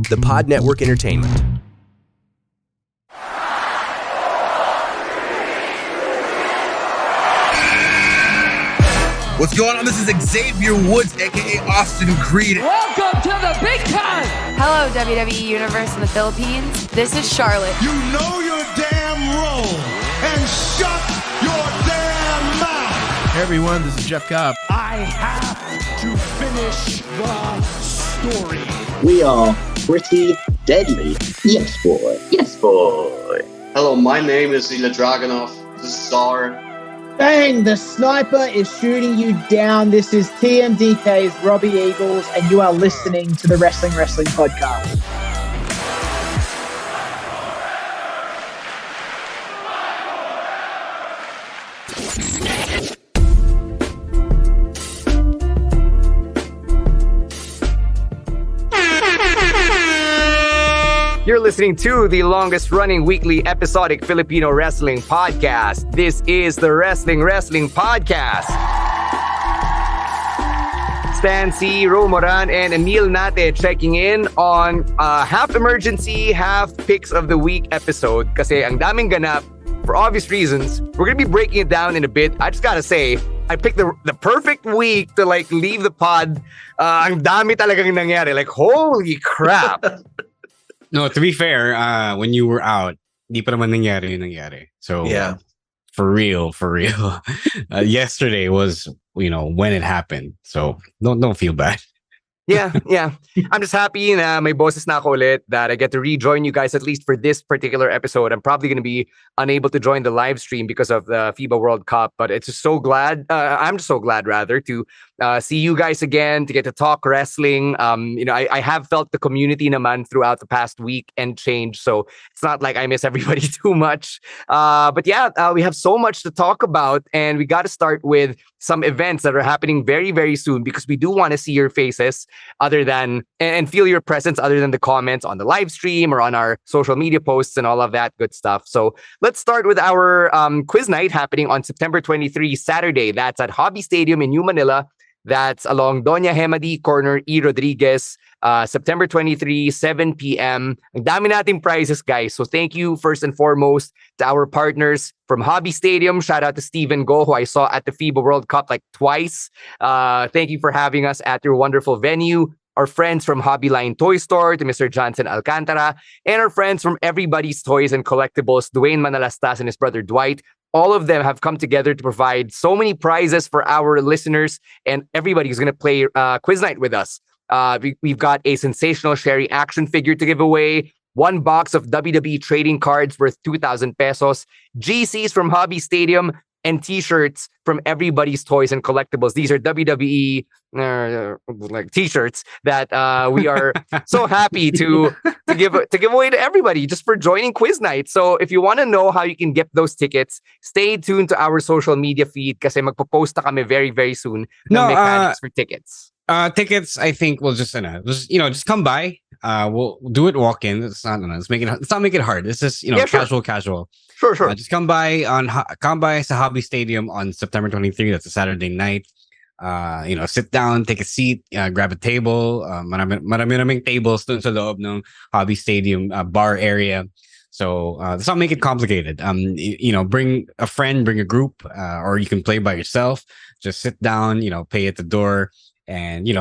the Pod Network Entertainment. What's going on? This is Xavier Woods, a.k.a. Austin Creed. Welcome to the big time! Hello, WWE Universe in the Philippines. This is Charlotte. You know your damn role and shut your damn mouth. Hey everyone, this is Jeff Cobb. I have to finish the story. We are pretty deadly. Yes, boy. Yes, boy. Hello, my name is Ilya Dragunov, the Star. Bang! The sniper is shooting you down. This is TMDK's Robbie Eagles, and you are listening to the Wrestling Podcast. You're listening to the longest-running weekly episodic Filipino wrestling podcast. This is the Wrestling Podcast. Stan C, Romoran, and Emil Nate checking in on half emergency, half picks of the week episode. Kasi ang daming ganap, for obvious reasons. We're gonna be breaking it down in a bit. I just gotta say, I picked the perfect week to like leave the pod. Ang dami talagang nangyari. Like, holy crap. No, to be fair, when you were out, di pa naman nangyari yung nangyari. So, Yeah. For real. Yesterday was, when it happened. So, don't feel bad. Yeah. I'm just happy na may boses na ako ulit that I get to rejoin you guys at least for this particular episode. I'm probably going to be unable to join the live stream because of the FIBA World Cup, but it's just so glad. I'm just so glad rather to see you guys again, to get to talk wrestling. I have felt the community naman throughout the past week and change, so it's not like I miss everybody too much. But yeah, we have so much to talk about, and we got to start with some events that are happening very, very soon because we do want to see your faces other than and feel your presence other than the comments on the live stream or on our social media posts and all of that good stuff. So let's start with our quiz night happening on September 23, Saturday. That's at Hobby Stadium in New Manila. That's along Doña Hemadi, corner E. Rodriguez, September 23, 7 p.m. Ang dami nating prizes, guys. So thank you first and foremost to our partners from Hobby Stadium. Shout out to Steven Go, who I saw at the FIBA World Cup like twice. Thank you for having us at your wonderful venue. Our friends from Hobby Line Toy Store, to Mr. Johnson Alcantara, and our friends from Everybody's Toys and Collectibles, Dwayne Manalastas and his brother Dwight. All of them have come together to provide so many prizes for our listeners, and everybody's going to play quiz night with us. We've got a sensational Sherry action figure to give away, one box of WWE trading cards worth 2,000 pesos, GCs from Hobby Stadium, and t-shirts from Everybody's Toys and Collectibles. These are WWE like t-shirts that we are so happy to give away to everybody just for joining quiz night. So if you want to know how you can get those tickets, stay tuned to our social media feed kasi magpo-post na kami very, very soon ng mechanics for tickets. Tickets, I think we'll just come by. We'll do it walk-in. Let's not make it hard. It's just casual. Sure. Just come by sa Hobby Stadium on September 23. That's a Saturday night. Sit down, take a seat, grab a table. Maraming tables dun sa loob ng Hobby Stadium bar area. So let's not make it complicated. Bring a friend, bring a group, or you can play by yourself. Just sit down, pay at the door, and we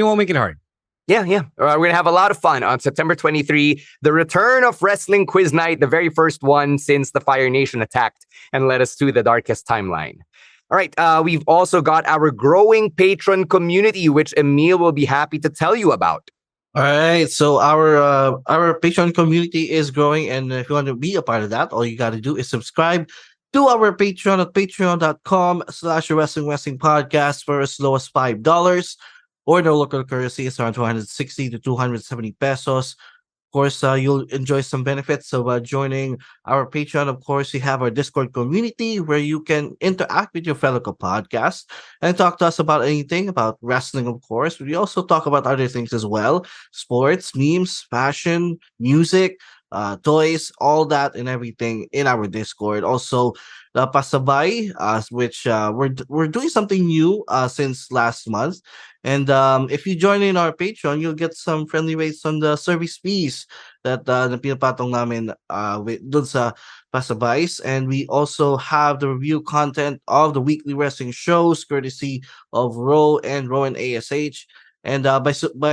won't make it hard. Yeah. We're going to have a lot of fun on September 23, the return of Wrestling Quiz Night, the very first one since the Fire Nation attacked and led us to the darkest timeline. All right, we've also got our growing patron community, which Emil will be happy to tell you about. All right, so our Patreon community is growing, and if you want to be a part of that, all you got to do is subscribe to our Patreon at patreon.com/wrestling podcast for as low as $5, or the local currency is around 260 to 270 pesos. Of course, you'll enjoy some benefits of joining our Patreon. Of course, we have our Discord community where you can interact with your fellow podcasts and talk to us about anything about wrestling, of course. We also talk about other things as well: sports, memes, fashion, music, toys, all that and everything in our Discord. Also, the Pasabay, which we're doing something new since last month. And if you join in our Patreon, you'll get some friendly rates on the service fees that na pinapatong namin dun sa Pasabays. And we also have the review content of the weekly wrestling shows, courtesy of Ro and Rowan ASH. And by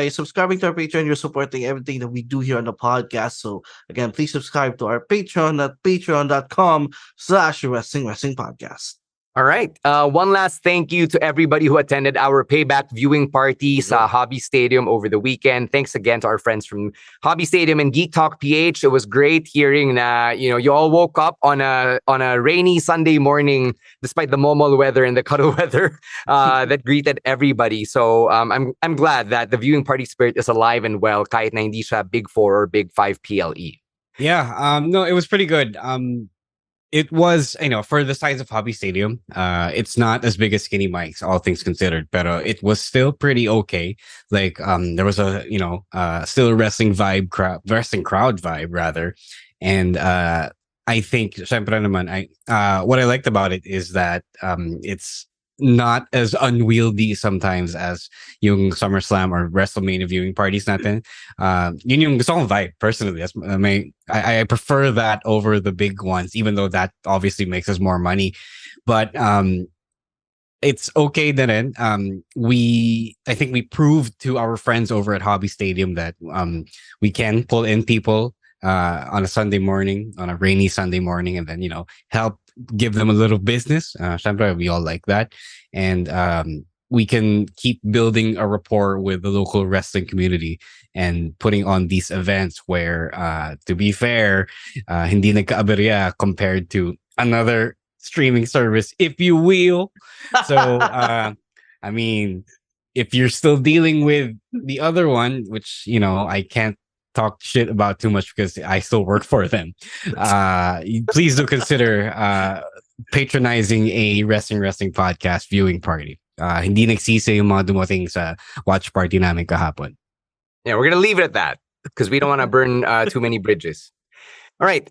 subscribing to our Patreon, you're supporting everything that we do here on the podcast. So again, please subscribe to our Patreon at patreon.com/wrestling podcast. All right. One last thank you to everybody who attended our payback viewing party sa Hobby Stadium over the weekend. Thanks again to our friends from Hobby Stadium and Geek Talk PH. It was great hearing that you all woke up on a rainy Sunday morning despite the momol weather and the cuddle weather that greeted everybody. So I'm glad that the viewing party spirit is alive and well kahit na hindi siya Big 4 or Big 5 PLE. Yeah. No, it was pretty good. It was, for the size of Hobby Stadium, it's not as big as Skinny Mike's, all things considered, but it was still pretty okay. Like, there was a, still a wrestling crowd vibe rather. And I think, syempre naman, what I liked about it is that it's not as unwieldy sometimes as yung SummerSlam or WrestleMania viewing parties natin. Yun yung gusto kong vibe, personally. I prefer that over the big ones, even though that obviously makes us more money. But it's okay then. I think we proved to our friends over at Hobby Stadium that we can pull in people on a Sunday morning, on a rainy Sunday morning, and then, help give them a little business. Syempre, we all like that. And we can keep building a rapport with the local wrestling community and putting on these events where, to be fair, hindi nagkaaberya compared to another streaming service, if you will. So, I mean, if you're still dealing with the other one, which, I can't talk shit about too much because I still work for them. Please do consider patronizing a wrestling podcast viewing party. Hindi nagsisi yung mga dumating sa watch party namin kahapon. Yeah, we're gonna leave it at that because we don't want to burn too many bridges. All right.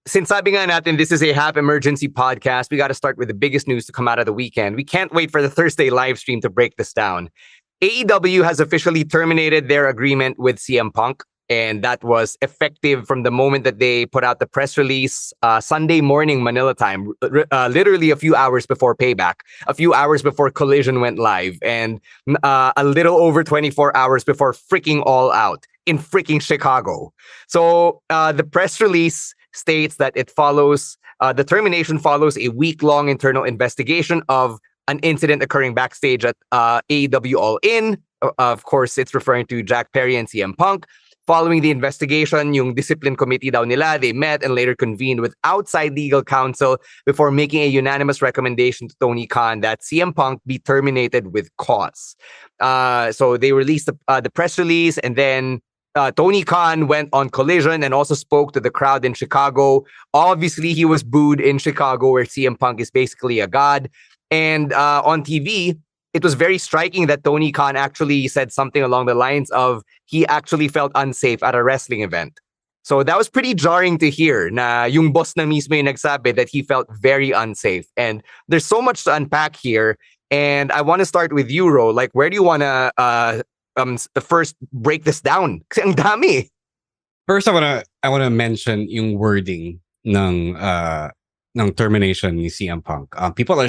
Since sabi nga natin, this is a half emergency podcast, we got to start with the biggest news to come out of the weekend. We can't wait for the Thursday live stream to break this down. AEW has officially terminated their agreement with CM Punk. And that was effective from the moment that they put out the press release Sunday morning Manila time, literally a few hours before Payback, a few hours before Collision went live, and a little over 24 hours before freaking All Out in freaking Chicago. So the press release states that it follows, the termination follows a week-long internal investigation of an incident occurring backstage at AEW All In. Of course, it's referring to Jack Perry and CM Punk. Following the investigation, yung discipline committee daw nila, they met and later convened with outside legal counsel before making a unanimous recommendation to Tony Khan that CM Punk be terminated with cause. So they released the press release, and then Tony Khan went on Collision and also spoke to the crowd in Chicago. Obviously, he was booed in Chicago, where CM Punk is basically a god. And on TV, it was very striking that Tony Khan actually said something along the lines of he actually felt unsafe at a wrestling event. So that was pretty jarring to hear na yung boss na mismo yung nagsabi that he felt very unsafe. And there's so much to unpack here. And I want to start with you, Ro. Like, where do you want to first break this down? Kasi ang dami. First, I wanna mention yung wording ng termination ni CM Punk. People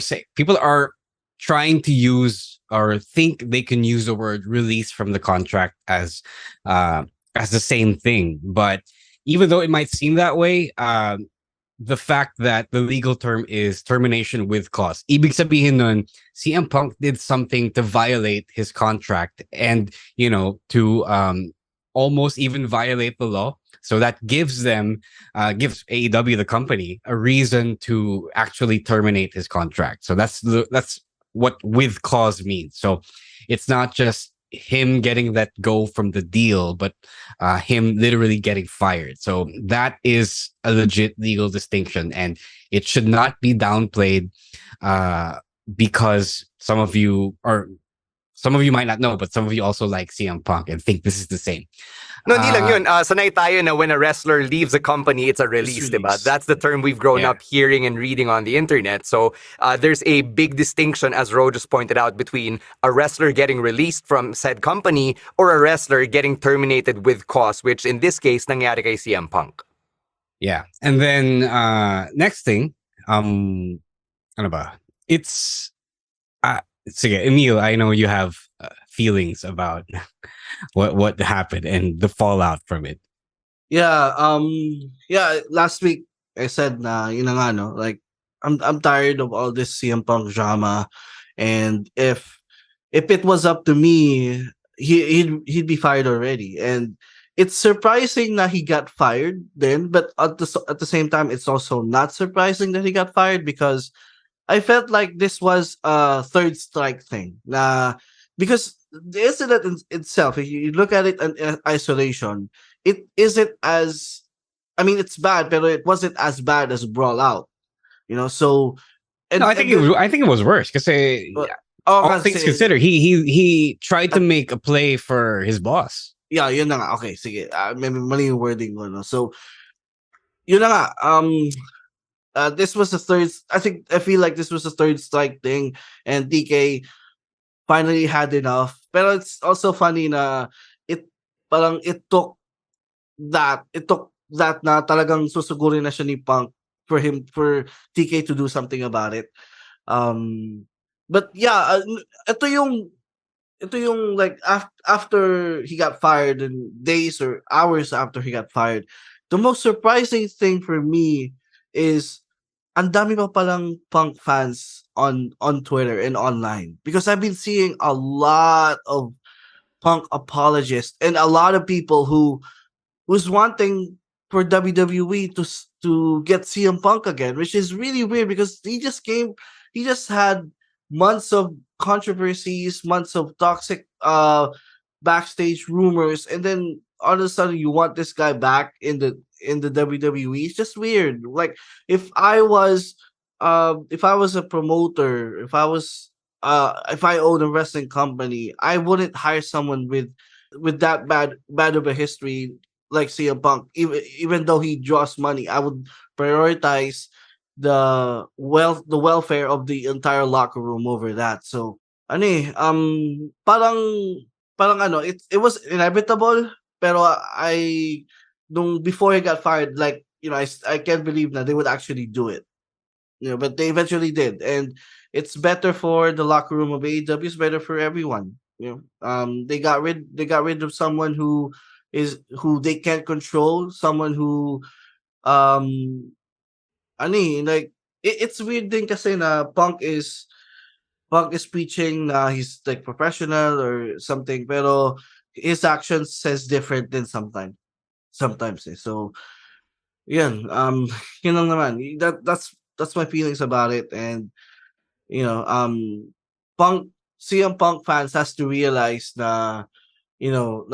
are trying to use or think they can use the word release from the contract as the same thing. But even though it might seem that way, the fact that the legal term is termination with cause. Ibig sabihin nun, CM Punk did something to violate his contract and, to almost even violate the law. So that gives AEW, the company, a reason to actually terminate his contract. So that's what with cause means. So it's not just him getting let go from the deal, but him literally getting fired. So that is a legit legal distinction, and it should not be downplayed because some of you some of you might not know, but some of you also like CM Punk and think this is the same. No, hindi lang yun. Sanay tayo na when a wrestler leaves a company, it's a release, diba? That's the term we've grown up hearing and reading on the internet. So there's a big distinction, as Ro just pointed out, between a wrestler getting released from said company or a wrestler getting terminated with cause, which in this case, nangyari kay CM Punk. Yeah. And then next thing, ano ba? It's sige, Emil, I know you have feelings about what happened and the fallout from it. Yeah, last week I said na yun na nga, no, like I'm tired of all this CM Punk drama, and if it was up to me, he'd be fired already. And it's surprising that he got fired then, but at the same time, it's also not surprising that he got fired, because I felt like this was a third strike thing. Because the incident itself, if you look at it in isolation, it isn't as, I mean, it's bad, but it wasn't as bad as Brawl Out. You know, so No, I think it was worse because all things considered, he tried to make a play for his boss. Yeah, yun na nga. Okay, sige. Maybe mali yung wording ko, no? So, yun na nga. This was the third. I feel like this was the third strike thing, and DK finally had enough. But it's also funny na it took that na talagang susugurin na siya ni Punk for TK to do something about it. But yeah, ito yung like after he got fired, and days or hours after he got fired, the most surprising thing for me is ang dami pa palang Punk fans on Twitter and online, because I've been seeing a lot of Punk apologists and a lot of people who's wanting for WWE to get CM Punk again, which is really weird because he just had months of controversies, months of toxic backstage rumors, and then all of a sudden you want this guy back in the WWE. It's just weird. Like if I was a promoter, if I own a wrestling company, I wouldn't hire someone with that bad of a history like CM Punk. Even though he draws money, I would prioritize the welfare of the entire locker room over that. So parang it was inevitable, pero before he got fired, like, you know, I can't believe that they would actually do it. You know, but they eventually did, and it's better for the locker room of AEW. It's better for everyone. You know, they got rid of someone who they can't control, someone who like it's weird thing kasi na Punk is preaching na he's like professional or something, pero his actions says different than sometimes so yun yun lang naman. That's my feelings about it. And you know, CM Punk fans has to realize na, you know,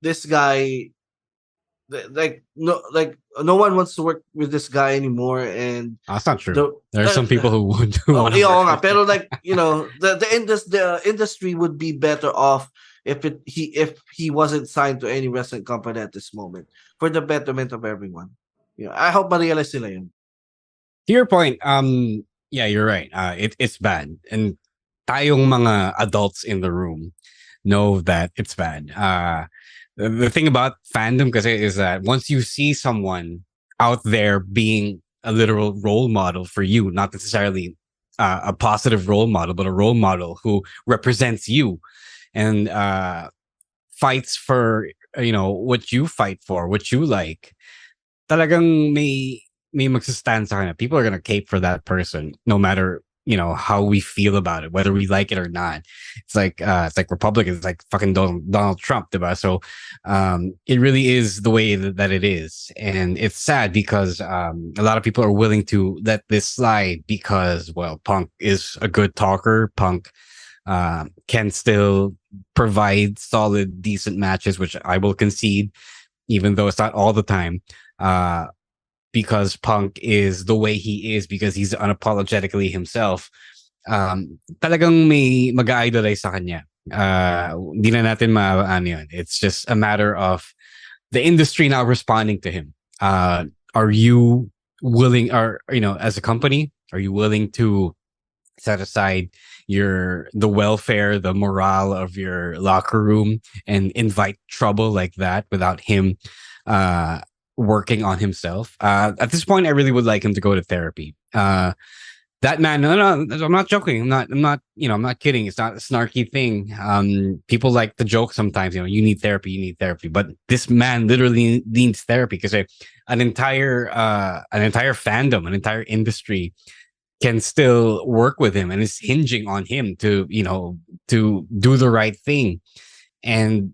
this guy, no one wants to work with this guy anymore. And that's not true. There are some people who would want to work. Pero like, you know, the industry would be better off if he wasn't signed to any wrestling company at this moment, for the betterment of everyone. You know, I hope ma-realize nila yun. To your point, yeah, you're right. It's bad, and tayong mga adults in the room know that it's bad. The thing about fandom kasi is that once you see someone out there being a literal role model for you, not necessarily a positive role model, but a role model who represents you and fights for, you know, what you fight for, what you like, talagang may magsastand sa kanya. People are gonna cape for that person, no matter, you know, how we feel about it, whether we like it or not. It's like Republicans, like fucking Donald Trump, diba? So it really is the way that it is, and it's sad because a lot of people are willing to let this slide because, well, Punk is a good talker. Punk can still provide solid, decent matches, which I will concede, even though it's not all the time. Because Punk is the way he is, because he's unapologetically himself. Talagang may mag-idolize sa kanya. Di na natin ano yun. It's just a matter of the industry now responding to him. Are you willing, or as a company, are you willing to set aside the welfare, the morale of your locker room and invite trouble like that without him working on himself? At this point, I really would like him to go to therapy. That man, no, I'm not joking. I'm not kidding. It's not a snarky thing. People like to joke sometimes, you need therapy, but this man literally needs therapy because an entire fandom, an entire industry can still work with him and is hinging on him to do the right thing. And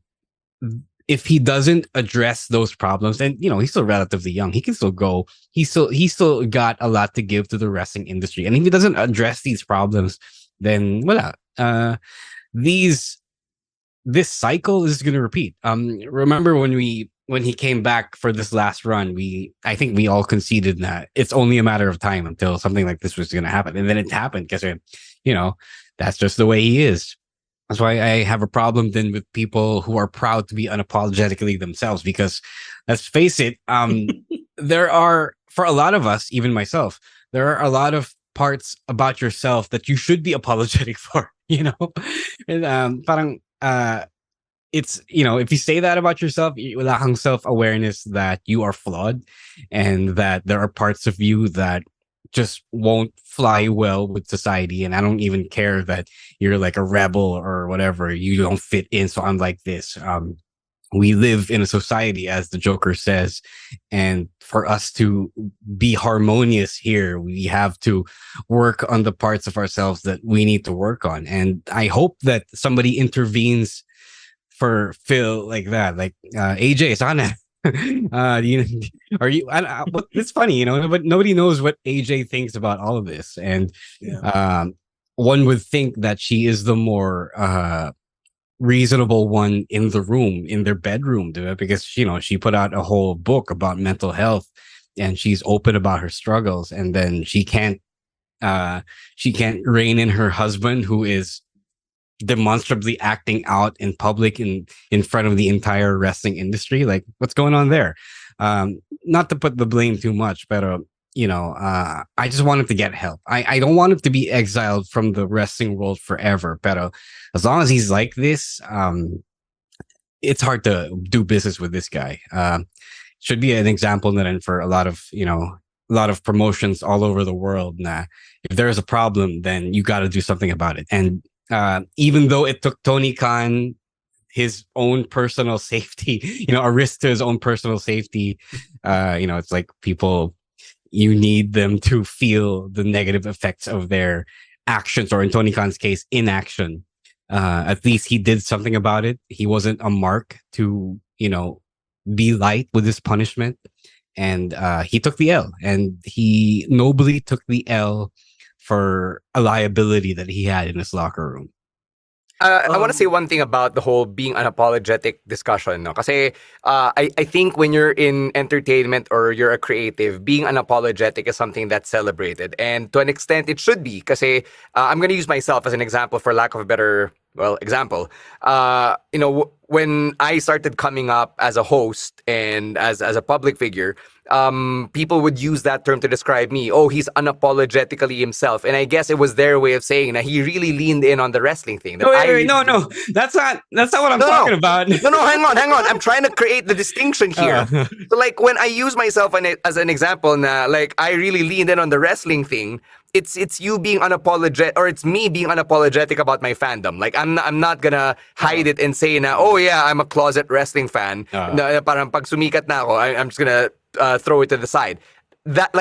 if he doesn't address those problems, and he's still relatively young, he can still go. He still got a lot to give to the wrestling industry. And if he doesn't address these problems, then this cycle is going to repeat. Remember when he came back for this last run, I think we all conceded that it's only a matter of time until something like this was going to happen, and then it happened because that's just the way he is. That's why I have a problem then with people who are proud to be unapologetically themselves, because let's face it, there are, for a lot of us, even myself, there are a lot of parts about yourself that you should be apologetic for, and parang it's, if you say that about yourself, wala kang self-awareness that you are flawed and that there are parts of you that just won't fly well with society. And I don't even care that you're like a rebel or whatever. You don't fit in, so I'm like this. We live in a society, as the Joker says, and for us to be harmonious here, we have to work on the parts of ourselves that we need to work on. And I hope that somebody intervenes for Phil like that, like AJ, sana. It's funny, but nobody knows what AJ thinks about all of this. And one would think that she is the more reasonable one in the room, in their bedroom, because she put out a whole book about mental health and she's open about her struggles, and then she can't rein in her husband, who is demonstrably acting out in public in front of the entire wrestling industry. Like, what's going on there? Not to put the blame too much, but I just want him to get help. I don't want him to be exiled from the wrestling world forever, but as long as he's like this, it's hard to do business with this guy. Should be an example then for a lot of promotions all over the world. If there is a problem, then you got to do something about it. And even though it took Tony Khan his own personal safety, a risk to his own personal safety, it's like people, you need them to feel the negative effects of their actions, or in Tony Khan's case, inaction. At least he did something about it. He wasn't a mark to, be light with his punishment. And he took the L, and he nobly took the L for a liability that he had in his locker room. I want to say one thing about the whole being unapologetic discussion. No? Kasi I think when you're in entertainment or you're a creative, being unapologetic is something that's celebrated. And to an extent, it should be. Kasi I'm going to use myself as an example, for lack of a better example. When I started coming up as a host and as a public figure, people would use that term to describe me. Oh, he's unapologetically himself. And I guess it was their way of saying that he really leaned in on the wrestling thing. No, that's not what I'm talking about. No, hang on. I'm trying to create the distinction here. So like when I use myself as an example, like I really leaned in on the wrestling thing, it's you being unapologetic, or it's me being unapologetic about my fandom. Like I'm not gonna hide it and say na, oh yeah, I'm a closet wrestling fan. Parang pag sumikat na ako, I'm just gonna throw it to the side. That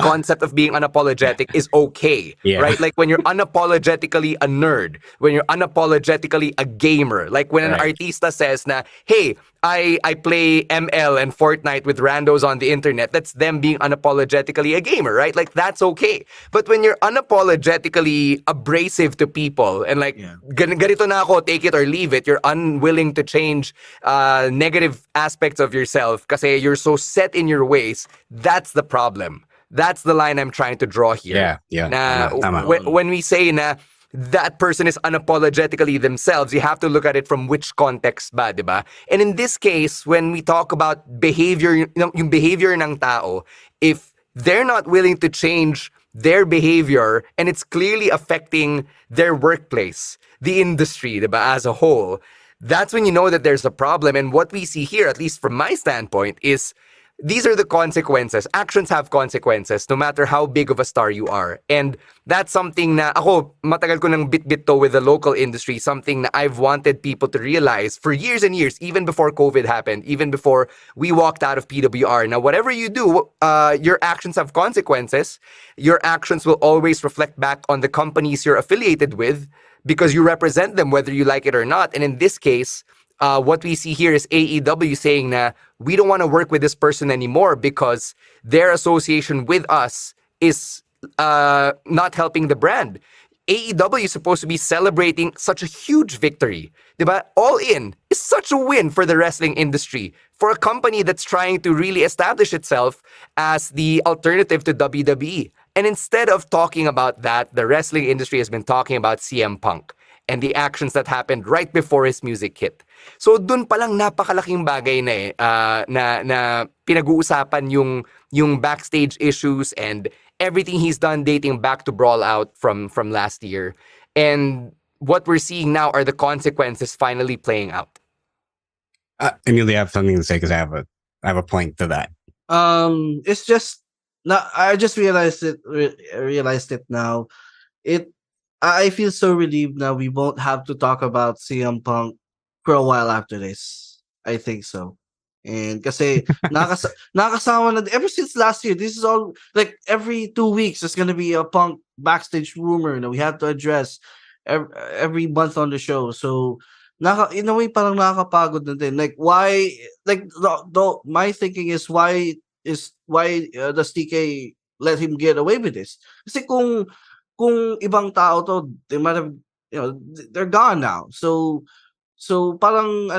concept of being unapologetic is okay, right? Like when you're unapologetically a nerd, when you're unapologetically a gamer, like when an artista says na, hey, I play ML and Fortnite with randos on the internet, that's them being unapologetically a gamer, right? Like that's okay. But when you're unapologetically abrasive to people and like, ganito na ako, take it or leave it, you're unwilling to change negative aspects of yourself kasi you're so set in your ways, that's the problem. That's the line I'm trying to draw here. Yeah. When we say na, that person is unapologetically themselves. You have to look at it from which context ba, di ba? And in this case, when we talk about behavior, yung behavior ng tao, if they're not willing to change their behavior and it's clearly affecting their workplace, the industry, di ba, as a whole, that's when you know that there's a problem. And what we see here, at least from my standpoint, is these are the consequences. Actions have consequences no matter how big of a star you are. And that's something na ako, matagal ko nang bit-bit to with the local industry, something na I've wanted people to realize for years and years, even before COVID happened, even before we walked out of PWR. Now, whatever you do, your actions have consequences. Your actions will always reflect back on the companies you're affiliated with because you represent them whether you like it or not. And in this case, what we see here is AEW saying na we don't want to work with this person anymore because their association with us is not helping the brand. AEW is supposed to be celebrating such a huge victory. Diba? All In is such a win for the wrestling industry, for a company that's trying to really establish itself as the alternative to WWE. And instead of talking about that, the wrestling industry has been talking about CM Punk and the actions that happened right before his music hit. So dun palang napakalaking bagay na pinag-uusapan yung backstage issues and everything he's done dating back to Brawl Out from last year. And what we're seeing now are the consequences finally playing out. Emilio, I have something to say because I have a point to that. It's just I just realized it now. I feel so relieved now we won't have to talk about CM Punk for a while after this. I think so. And kasi nakasama na ever since last year, this is all like every 2 weeks there's gonna be a Punk backstage rumor that we have to address every month on the show. So in a way parang nakakapagod na din. Like why my thinking is why does TK let him get away with this? Kasi kung ibang tao to, they might have, they're gone now. So parang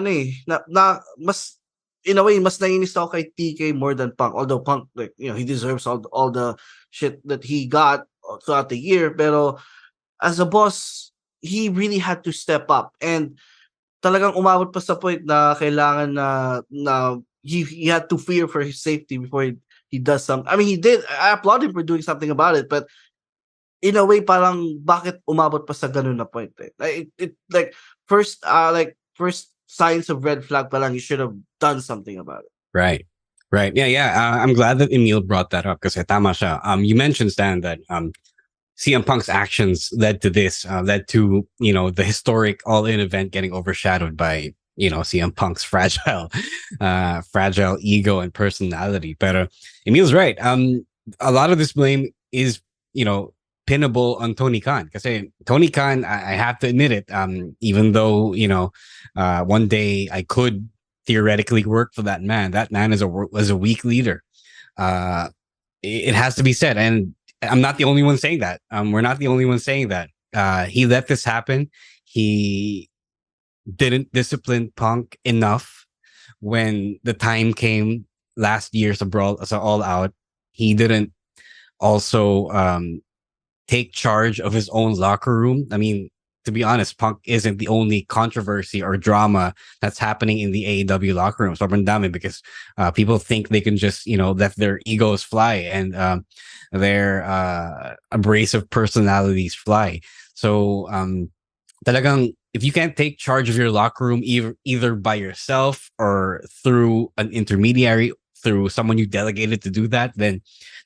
mas in a way mas naiinis ako kay TK more than Punk. Although Punk, like, he deserves all the shit that he got throughout the year. Pero as a boss, he really had to step up. And talagang umabot pa sa point na kailangan na he had to fear for his safety before he does something. I mean, he did. I applaud him for doing something about it, but in a way, parang bakit umabot pa sa ganun na point? Like first signs of red flag pa lang, you should have done something about it. Right. Yeah. I'm glad that Emil brought that up because tama siya. You mentioned, Stan, that CM Punk's actions led to this, led to the historic All In event getting overshadowed by CM Punk's fragile ego and personality. But Emil's right. A lot of this blame is pinnable on Tony Khan. Kasi Tony Khan, I have to admit it, even though one day I could theoretically work for that man was a weak leader. It has to be said, and I'm not the only one saying that. We're not the only one saying that. He let this happen. He didn't discipline Punk enough when the time came last year as All Out. He didn't also take charge of his own locker room. I mean, to be honest, Punk isn't the only controversy or drama that's happening in the AEW locker room. Sobrang dami because people think they can just, let their egos fly and their abrasive personalities fly. So talagang if you can't take charge of your locker room either by yourself or through an intermediary, through someone you delegated to do that, then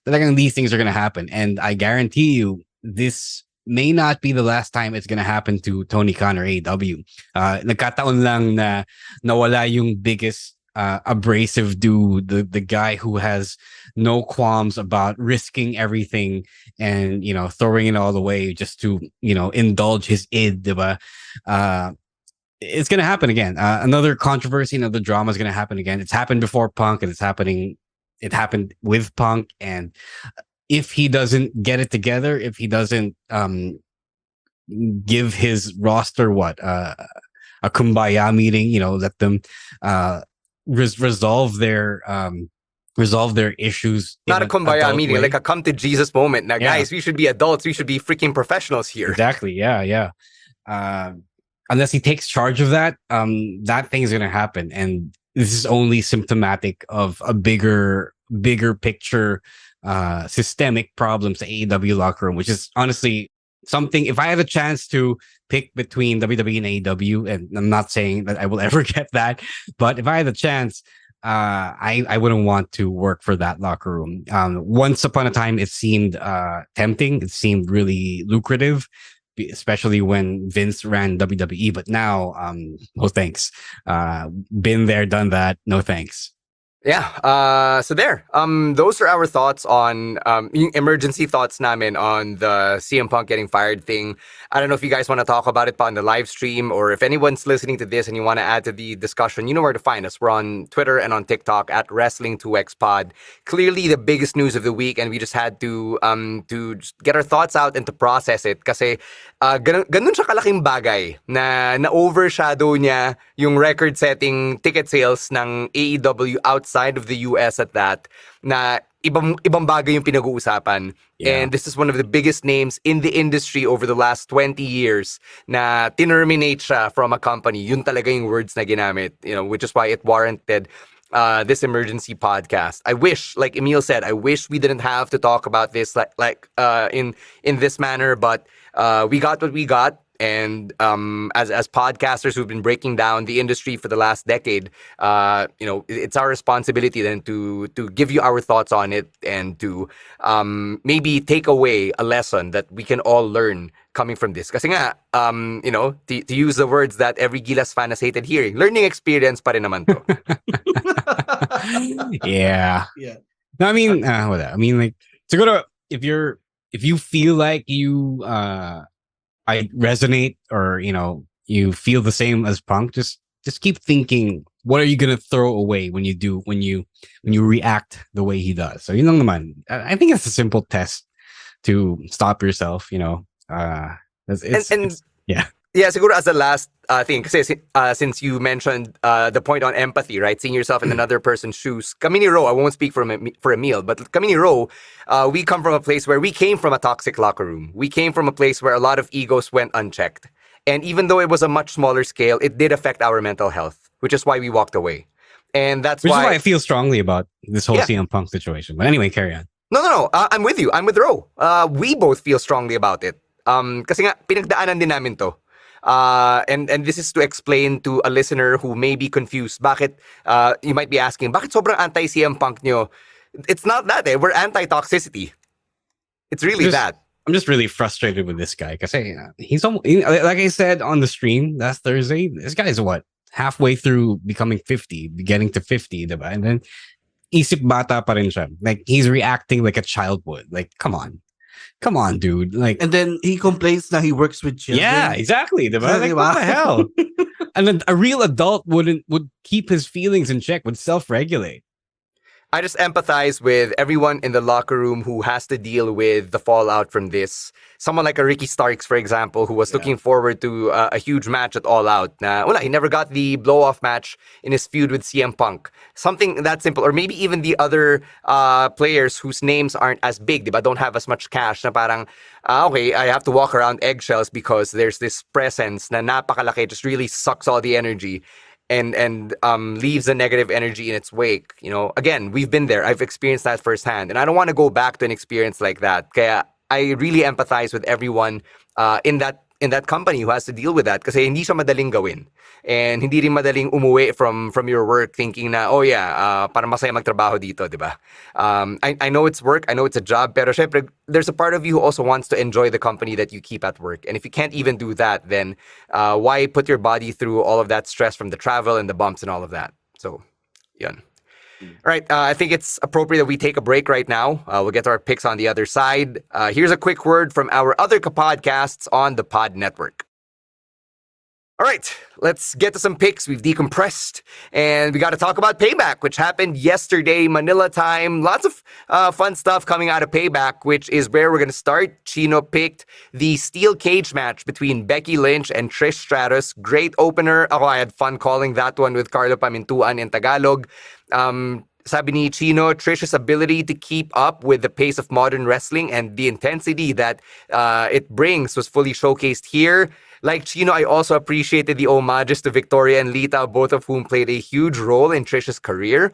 talagang these things are going to happen. And I guarantee you, this may not be the last time it's going to happen to Tony Khan or AEW. Nagkataon lang na nawala yung biggest abrasive dude, the guy who has no qualms about risking everything and throwing it all away just to indulge his id, diba? It's going to happen again. Another controversy, another drama is going to happen again. It's happened before Punk, and it happened with Punk. And if he doesn't get it together, if he doesn't give his roster a kumbaya meeting, let them resolve their resolve their issues. Not in a an kumbaya adult meeting, way. like a come to Jesus moment. Now, Yeah. guys, we should be adults. We should be freaking professionals here. Exactly. Yeah. Unless he takes charge of that, that thing is gonna happen, and this is only symptomatic of a bigger picture, systemic problems to AEW locker room, which is honestly something. If I had a chance to pick between WWE and AEW, and I'm not saying that I will ever get that, but if I had a chance, I wouldn't want to work for that locker room. Once upon a time, it seemed tempting. It seemed really lucrative, especially when Vince ran WWE. But now, no thanks. Been there, done that. No thanks. Yeah. So there. Those are our thoughts on yung emergency thoughts namin on the CM Punk getting fired thing. I don't know if you guys want to talk about it on the live stream, or if anyone's listening to this and you want to add to the discussion, you know where to find us. We're on Twitter and on TikTok at Wrestling2XPod. Clearly the biggest news of the week, and we just had to just get our thoughts out and to process it. Kasi ganun siya kalaking bagay na overshadow niya yung record-setting ticket sales ng AEW outside of the US at that, na ibang bagay yung pinag-uusapan. Yeah. And this is one of the biggest names in the industry over the last 20 years na terminate siya from a company. Yun talaga yung words na ginamit, which is why it warranted this emergency podcast. I wish, like Emil said, I wish we didn't have to talk about this in this manner, but we got what we got. And as podcasters who've been breaking down the industry for the last decade, it's our responsibility then to give you our thoughts on it, and to maybe take away a lesson that we can all learn coming from this. Kasi nga, to use the words that every Gilas fan has hated hearing, learning experience pa rin naman to. Yeah. Yeah. No, I mean, like, to go to, if you feel like you I resonate, or you feel the same as Punk, just keep thinking, what are you gonna throw away when you react the way he does? So yun lang naman. I think it's a simple test to stop yourself. Yeah. Yeah, siguro as the last thing, kasi since you mentioned the point on empathy, right? Seeing yourself in another person's shoes. Kami ni Ro, I won't speak for Emil, but kami ni Ro, we come from a place where we came from a toxic locker room. We came from a place where a lot of egos went unchecked. And even though it was a much smaller scale, it did affect our mental health, which is why we walked away. And that's which why... is why I feel strongly about this whole CM Punk situation. But anyway, carry on. No. I'm with you. I'm with Ro. We both feel strongly about it. Kasi nga, pinagdaanan din namin to. And this is to explain to a listener who may be confused. Bakit, you might be asking, bakit sobrang anti-CM Punk nyo? It's not that, We're anti-toxicity. It's really that. I'm just really frustrated with this guy. Because he's almost, like I said on the stream last Thursday, this guy is what? Halfway through becoming 50, getting to 50, diba? And then, isip bata pa rin siya. Like, he's reacting like a child would. Like, come on, dude. Like, and then he complains that he works with children. Yeah, exactly. Like, what the hell? And then a real adult would keep his feelings in check, would self-regulate. I just empathize with everyone in the locker room who has to deal with the fallout from this. Someone like a Ricky Starks, for example, who was looking forward to a huge match at All Out. He never got the blow-off match in his feud with CM Punk. Something that simple. Or maybe even the other players whose names aren't as big, diba? Don't have as much cash. Na parang, okay, I have to walk around eggshells because there's this presence na napakalaki, just really sucks all the energy. And leaves a negative energy in its wake. Again, we've been there. I've experienced that firsthand. And I don't want to go back to an experience like that. Kaya I really empathize with everyone in that company who has to deal with that. Kasi hindi siya madaling gawin. And hindi rin madaling umuwi from your work thinking na, para masaya magtrabaho dito, di ba? I know it's work. I know it's a job. Pero syempre, there's a part of you who also wants to enjoy the company that you keep at work. And if you can't even do that, then why put your body through all of that stress from the travel and the bumps and all of that? So, yun. All right, I think it's appropriate that we take a break right now. We'll get to our picks on the other side. Here's a quick word from our other podcasts on the Pod Network. All right, let's get to some picks. We've decompressed, and we got to talk about Payback, which happened yesterday, Manila time. Lots of fun stuff coming out of Payback, which is where we're going to start. Chino picked the steel cage match between Becky Lynch and Trish Stratus. Great opener. I had fun calling that one with Carlo Pamintuan in Tagalog. sabi ni Chino, Trish's ability to keep up with the pace of modern wrestling and the intensity that it brings was fully showcased here. Like Chino, I also appreciated the homages to Victoria and Lita, both of whom played a huge role in Trish's career.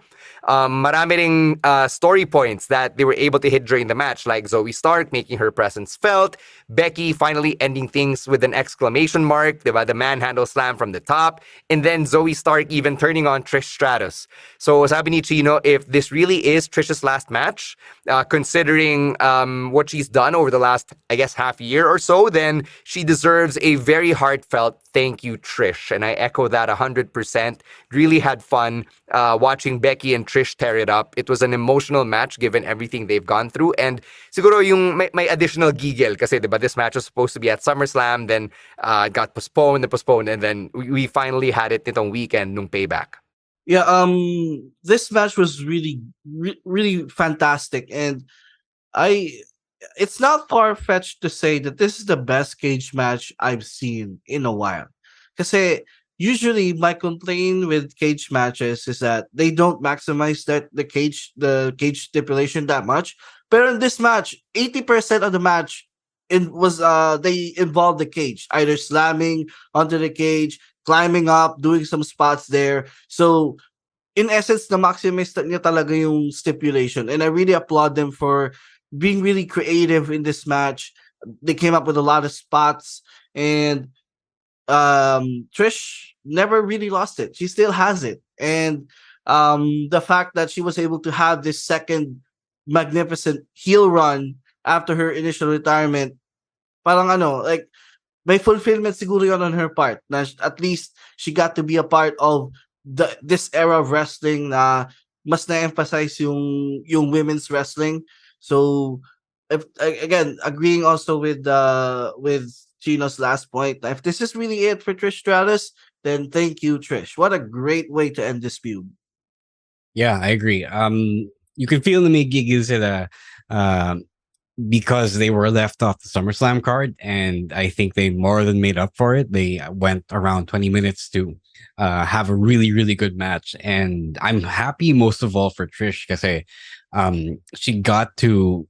Marami ring story points that they were able to hit during the match, like Zoe Stark making her presence felt, Becky finally ending things with an exclamation mark, diba? The manhandle slam from the top, and then Zoe Stark even turning on Trish Stratus. So sabi ni Chino, if this really is Trish's last match, considering what she's done over the last, I guess, half year or so, then she deserves a very heartfelt thank you, Trish. And I echo that 100%. Really had fun watching Becky and Trish tear it up. It was an emotional match given everything they've gone through. And siguro yung may additional giggle kasi diba, this match was supposed to be at SummerSlam, then it got postponed, and then we finally had it nitong weekend nung Payback. Yeah, this match was really, really fantastic, and it's not far-fetched to say that this is the best cage match I've seen in a while. Because usually my complaint with cage matches is that they don't maximize the cage stipulation that much. But in this match, 80% of the match they involved the cage, either slamming onto the cage, climbing up, doing some spots there. So in essence, na maximize niya talaga yung stipulation, and I really applaud them for being really creative in this match. They came up with a lot of spots, and Trish never really lost it. She still has it, and the fact that she was able to have this second magnificent heel run after her initial retirement, parang like may fulfillment siguro yun on her part. Na at least she got to be a part of this era of wrestling na mas na-emphasize yung women's wrestling. So, again, agreeing also with Chino's last point, if this is really it for Trish Stratus, then thank you, Trish. What a great way to end this feud. Yeah, I agree. You can feel the may giggles because they were left off the SummerSlam card, and I think they more than made up for it. They went around 20 minutes to have a really, really good match, and I'm happy most of all for Trish because she got to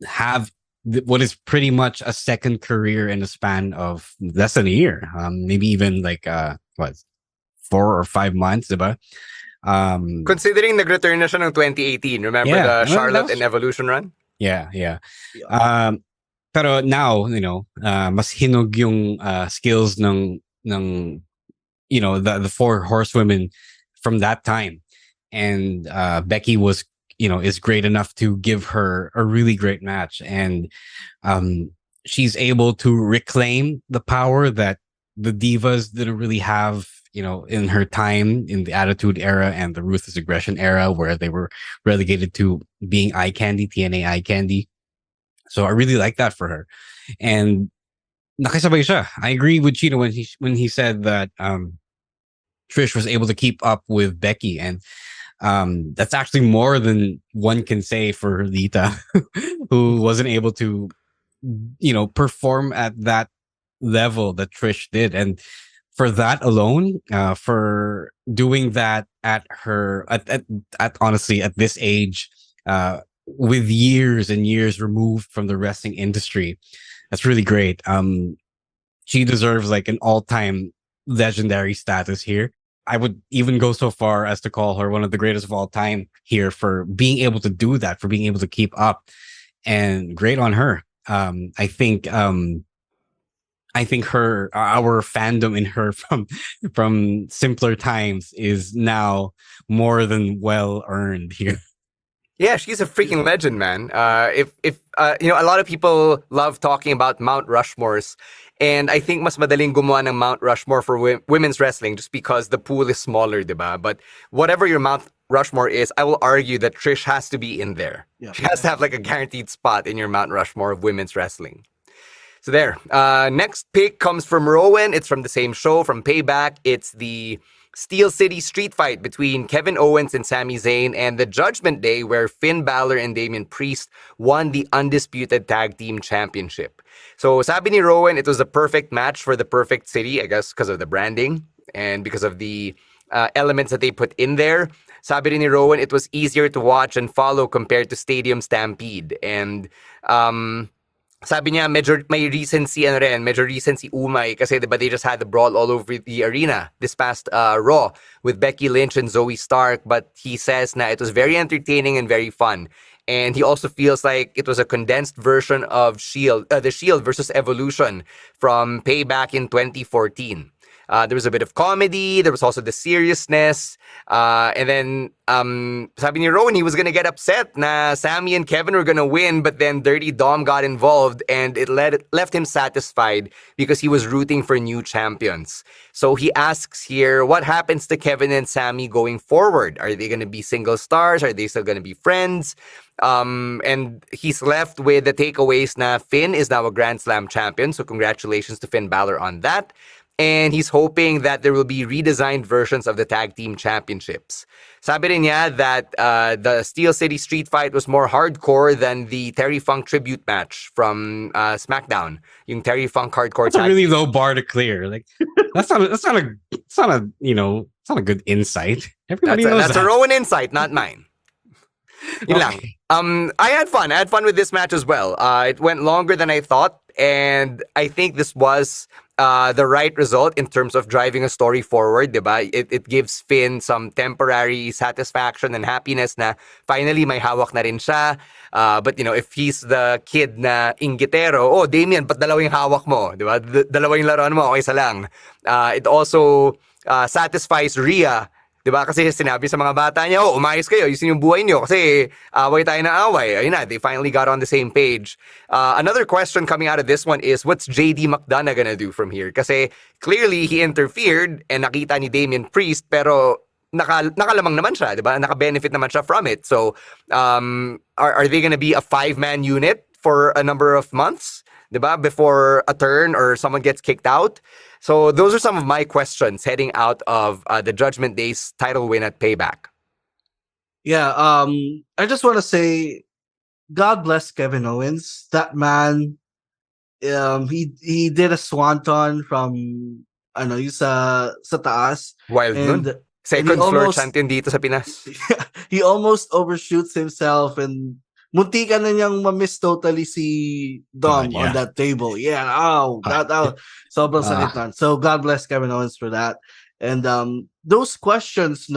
have what is pretty much a second career in a span of less than a year, maybe even like 4 or 5 months, diba? Considering nag-return na siya ng 2018, remember the Charlotte and Evolution run? Yeah. Pero now, mas hinog yung skills ng the 4 horsewomen from that time, and Becky was is great enough to give her a really great match, and she's able to reclaim the power that the divas didn't really have in her time in the Attitude Era and the Ruthless Aggression Era, where they were relegated to being eye candy, TNA eye candy. So I really like that for her, and nakisabay siya. I agree with Chino when he said that Trish was able to keep up with Becky, and that's actually more than one can say for Lita, who wasn't able to perform at that level that Trish did. And for that alone, for doing that at honestly at this age, with years and years removed from the wrestling industry, that's really great. She deserves like an all-time legendary status here. I would even go so far as to call her one of the greatest of all time here for being able to do that, for being able to keep up, and great on her. I think our fandom in her from simpler times is now more than well earned here. Yeah, she's a freaking legend, man. If a lot of people love talking about Mount Rushmores, and I think mas madaling gumawa ng Mount Rushmore for women's wrestling just because the pool is smaller, diba? But whatever your Mount Rushmore is, I will argue that Trish has to be in there. Yeah. She has to have like a guaranteed spot in your Mount Rushmore of women's wrestling. So there. Next pick comes from Rowan. It's from the same show, from Payback. It's the Steel City street fight between Kevin Owens and Sami Zayn, and the Judgment Day where Finn Balor and Damian Priest won the Undisputed Tag Team Championship. So sabi ni Rowan, it was a perfect match for the perfect city, I guess because of the branding and because of the elements that they put in there. Sabi rin ni Rowan, it was easier to watch and follow compared to Stadium Stampede. And sabi niya, medyo may recency medyo recency umay kasi diba they just had the brawl all over the arena this past Raw with Becky Lynch and Zoe Stark, but he says na it was very entertaining and very fun. And he also feels like it was a condensed version of the Shield versus Evolution from Payback in 2014. There was a bit of comedy. There was also the seriousness. And then, sabi ni Rowan, he was gonna get upset na Sami and Kevin were gonna win, but then Dirty Dom got involved and it left him satisfied because he was rooting for new champions. So he asks here, what happens to Kevin and Sami going forward? Are they gonna be single stars? Are they still gonna be friends? And he's left with the takeaways na Finn is now a Grand Slam champion. So congratulations to Finn Balor on that. And he's hoping that there will be redesigned versions of the tag team championships. Sabi rin niya that the Steel City Street Fight was more hardcore than the Terry Funk tribute match from SmackDown. Yung Terry Funk hardcore. That's a really low bar to clear. Like that's not a good insight. Everybody knows that's that. a Rowan insight, not mine. Yun lang. I had fun. I had fun with this match as well. It went longer than I thought, and I think this was the right result in terms of driving a story forward, diba? It gives Finn some temporary satisfaction and happiness na finally may hawak na rin siya. But if he's the kid na inggitero, oh Damian, ba't dalawa yung hawak mo? Diba? Dalawa yung laruan mo, okay isa lang. It also satisfies Rhea. Diba? Kasi sinabi sa mga bata niya, oh, umayos kayo, yusin yung buhay niyo kasi away tayo na away. Ayun na, they finally got on the same page. Another question coming out of this one is, what's JD McDonough gonna do from here? Kasi clearly, he interfered and nakita ni Damian Priest, pero nakalamang naman siya, diba? Naka-benefit naman siya from it. So, are they gonna be a 5-man unit for a number of months? Diba? Before a turn or someone gets kicked out? So those are some of my questions heading out of the Judgment Day's title win at Payback. Yeah, I just want to say, God bless Kevin Owens. That man, he did a swanton from yung sa taas. Wild nun. Second floor champion dito sa Pinas. He almost overshoots himself and muntikan na niyang ma-miss totally si Dom on that table. Yeah, that sobrang sakit nun. So God bless Kevin Owens for that. And those questions, he